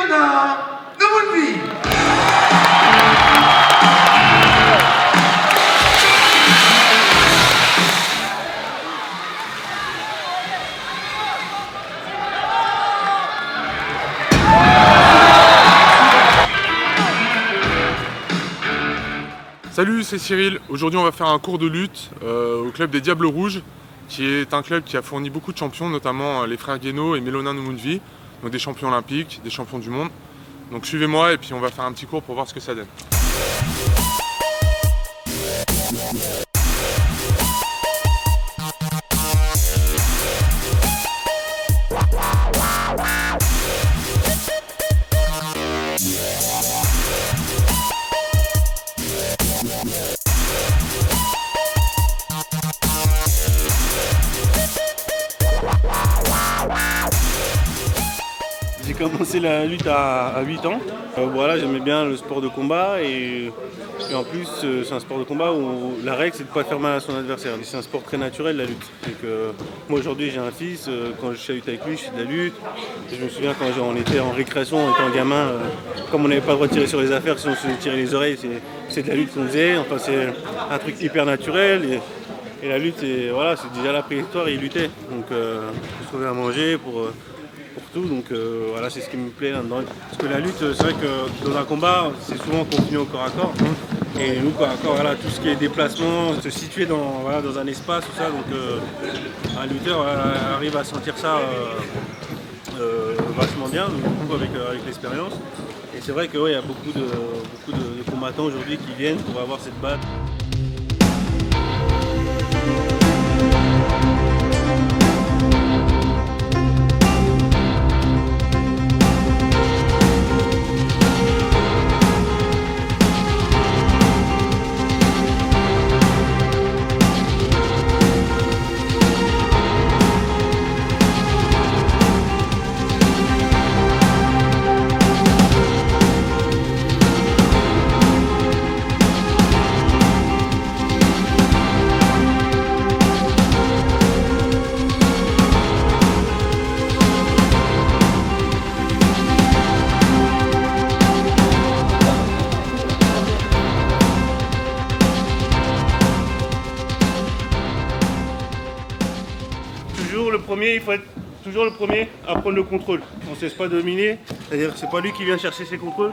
Milona Nomunvi. Salut, c'est Cyril. Aujourd'hui, on va faire un cours de lutte au club des Diables Rouges, qui est un club qui a fourni beaucoup de champions, notamment les frères Guénaud et Milona Nomunvi, donc des champions olympiques, des champions du monde. Donc suivez-moi et puis on va faire un petit cours pour voir ce que ça donne. J'ai commencé la lutte à 8 ans. Voilà, j'aimais bien le sport de combat et en plus c'est un sport de combat où la règle c'est de ne pas faire mal à son adversaire. C'est un sport très naturel la lutte. Moi aujourd'hui j'ai un fils, quand je suis à lutte avec lui je fais de la lutte. Et je me souviens quand on était en récréation, on était en gamin, comme on n'avait pas le droit de tirer sur les affaires, si on se faisait tirer les oreilles, c'est de la lutte qu'on faisait. Enfin c'est un truc hyper naturel et la lutte voilà, c'est déjà la préhistoire, ils luttaient. Donc on se trouvait à manger pour tout, donc voilà, c'est ce qui me plaît là-dedans. Parce que la lutte, c'est vrai que dans un combat, c'est souvent continué au corps à corps. Et nous, corps à corps, voilà, tout ce qui est déplacement, se situer dans un espace, tout ça, donc un lutteur arrive à sentir ça vachement bien, donc, avec l'expérience. Et c'est vrai qu'il y a beaucoup de combattants aujourd'hui qui viennent pour avoir cette base. Il faut être toujours le premier à prendre le contrôle. On ne se laisse pas dominer, c'est-à-dire que c'est pas lui qui vient chercher ses contrôles.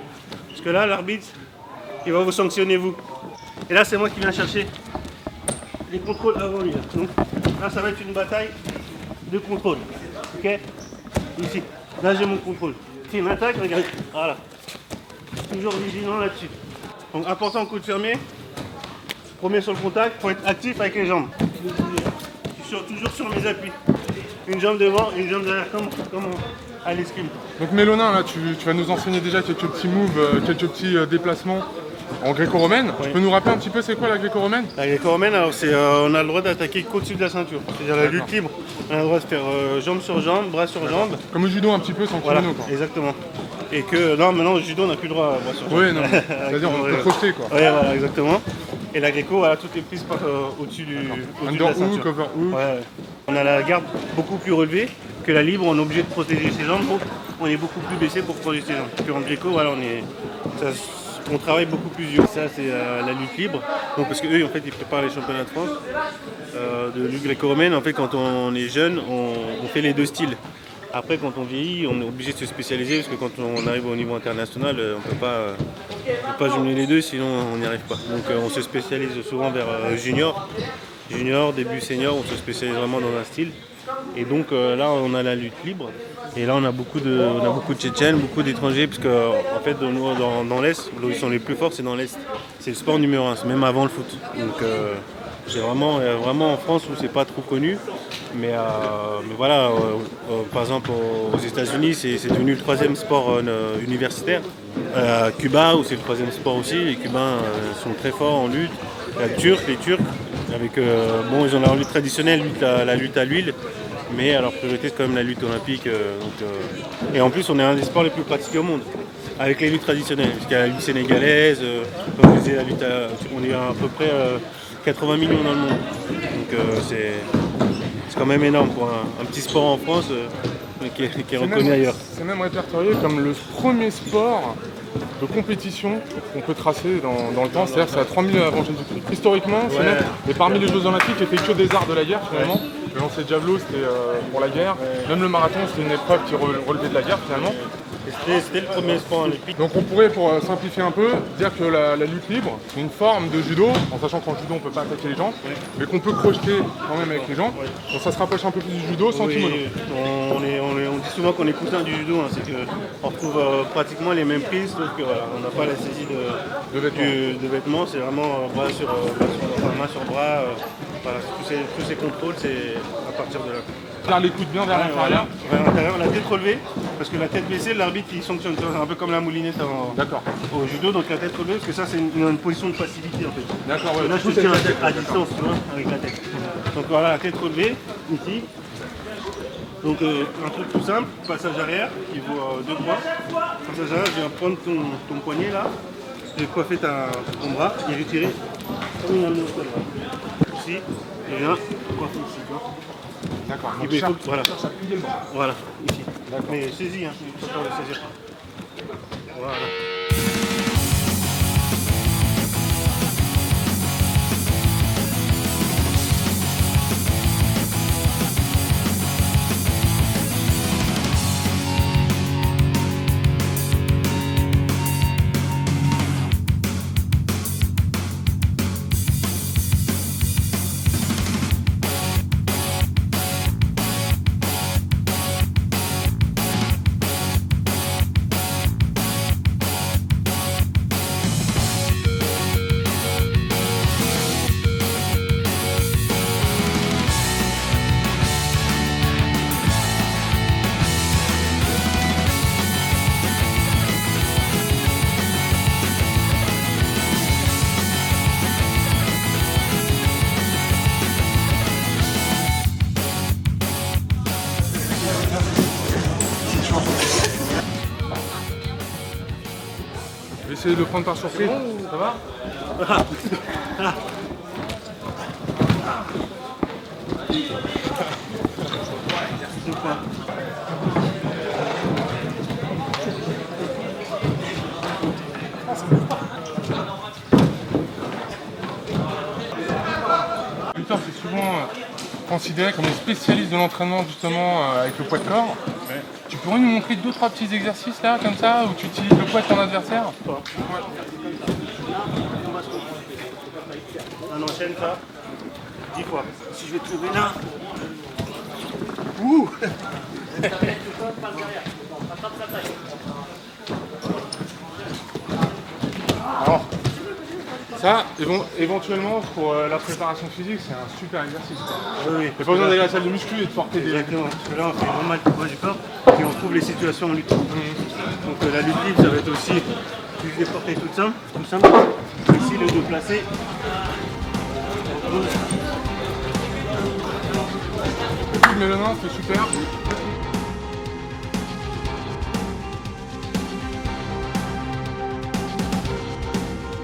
Parce que là, l'arbitre, il va vous sanctionner vous. Et là, c'est moi qui viens chercher les contrôles avant lui. Donc là, ça va être une bataille de contrôle. Ok? Ici, là j'ai mon contrôle. S'il m'attaque, regarde, voilà. Toujours vigilant là-dessus. Donc important au coup de fermer. Premier sur le contact, il faut être actif avec les jambes. Je suis toujours sur mes appuis. Une jambe devant, une jambe derrière, comme à l'escrime. Donc Milona, là, tu vas nous enseigner déjà quelques petits moves, quelques petits déplacements en gréco-romaine. Oui. Tu peux nous rappeler un petit peu c'est quoi la gréco-romaine? La gréco-romaine, alors on a le droit d'attaquer qu'au-dessus de la ceinture. C'est-à-dire la lutte libre. On a le droit de faire jambe sur jambe, bras sur jambe. Comme au judo un petit peu sans Voilà, kimono quoi. exactement. Et que non, maintenant au judo on n'a plus le droit à bras sur jambe. Oui, non, c'est-à-dire on peut projeter quoi. Oui, voilà, exactement. Et la gréco, voilà, toutes les prises au-dessus de la Under ceinture. hook, over hook. Ouais. On a la garde beaucoup plus relevée que la libre, on est obligé de protéger ses jambes, donc on est beaucoup plus baissé pour protéger ses jambes. Puis en gréco, voilà, on travaille beaucoup plus dur. Ça, c'est la lutte libre. Donc, parce qu'eux, en fait, ils préparent les championnats de France de lutte gréco-romaine. En fait, quand on est jeune, on fait les deux styles. Après, quand on vieillit, on est obligé de se spécialiser parce que quand on arrive au niveau international, on ne peut pas jumeler les deux, sinon on n'y arrive pas. Donc, on se spécialise souvent vers junior, début senior, on se spécialise vraiment dans un style. Et donc là, on a la lutte libre. Et là, on a beaucoup de Tchétchènes, beaucoup d'étrangers, parce qu'en fait, dans l'Est, là où ils sont les plus forts, c'est dans l'Est. C'est le sport numéro 1, c'est même avant le foot. Donc, c'est vraiment en France où c'est pas trop connu. Mais voilà, par exemple aux États-Unis, c'est devenu le troisième sport universitaire. À Cuba, où c'est le troisième sport aussi, les Cubains sont très forts en lutte. Les Turcs, avec, ils ont leur lutte traditionnelle, la lutte à l'huile, mais leur priorité c'est quand même la lutte olympique. Et en plus, on est un des sports les plus pratiqués au monde, avec les luttes traditionnelles, puisqu'il y a la lutte sénégalaise, comme je disais, on est à peu près 80 millions dans le monde. Donc c'est quand même énorme pour un petit sport en France. mais qui est C'est reconnu même- ailleurs. C'est même répertorié comme le premier sport de compétition qu'on peut tracer dans le temps, c'est-à-dire que c'est à 3000 avant Jésus-Christ. Historiquement, c'est Ouais. même, et parmi les Jeux Olympiques, c'était que des arts de la guerre finalement. Le lancer de javelot, c'était pour la guerre. Même le marathon, c'était une épreuve qui relevait de la guerre finalement. Et c'était le premier sport olympique. Donc on pourrait, pour simplifier un peu, dire que la lutte libre, c'est une forme de judo, en sachant qu'en judo on ne peut pas attaquer les gens, mais qu'on peut crocheter quand même avec les gens. Donc ça se rapproche un peu plus du judo sans kimono. Oui, on dit souvent qu'on est cousin du judo, hein, c'est qu'on retrouve pratiquement les mêmes prises, sauf que voilà, on n'a pas la saisie de vêtements, c'est vraiment bras sur, main sur bras, voilà, tous ces contrôles, c'est à partir de là. Faire les coudes bien vers l'intérieur. Vers l'intérieur, la tête relevée, parce que la tête baissée, l'arbitre il sanctionne, c'est un peu comme la moulinette D'accord. au judo, donc la tête relevée, parce que ça c'est une position de facilité en fait. D'accord, Et là je te tiens la tête à distance, tu vois, avec la tête. Donc voilà, la tête relevée, ici. Donc un truc tout simple, passage arrière, qui vaut 2 points. Passage arrière, je viens prendre ton poignet là, je vais coiffer ton bras et je vais tirer comme une amorce là. Ici, et viens coiffer ici, tu vois. D'accord. Et Donc, bien, il faut cherche- que- voilà. cherche à plier le bras. Voilà, ici. Mais saisis, hein, pas peur de saisir. Voilà. Je vais essayer de le prendre par surprise. Ça va? Deux points. Le lutteur, c'est souvent considéré comme un spécialiste de l'entraînement justement avec le poids de corps. Tu pourrais nous montrer 2-3 petits exercices là, comme ça, où tu utilises le poids de ton adversaire? On enchaîne ça 10 fois. Si je vais trouver là. Ouh. Alors, ça, éventuellement, pour la préparation physique, c'est un super exercice. Oui, oui. Il n'y a pas besoin d'aller à la salle de muscu et de porter des... Exactement, parce que là on fait vraiment le poids du corps et on trouve les situations en lutte. Donc la lutte libre ça va être aussi juste des portées tout simple. Ici le dos placé. Le coup de mélodin, c'est super.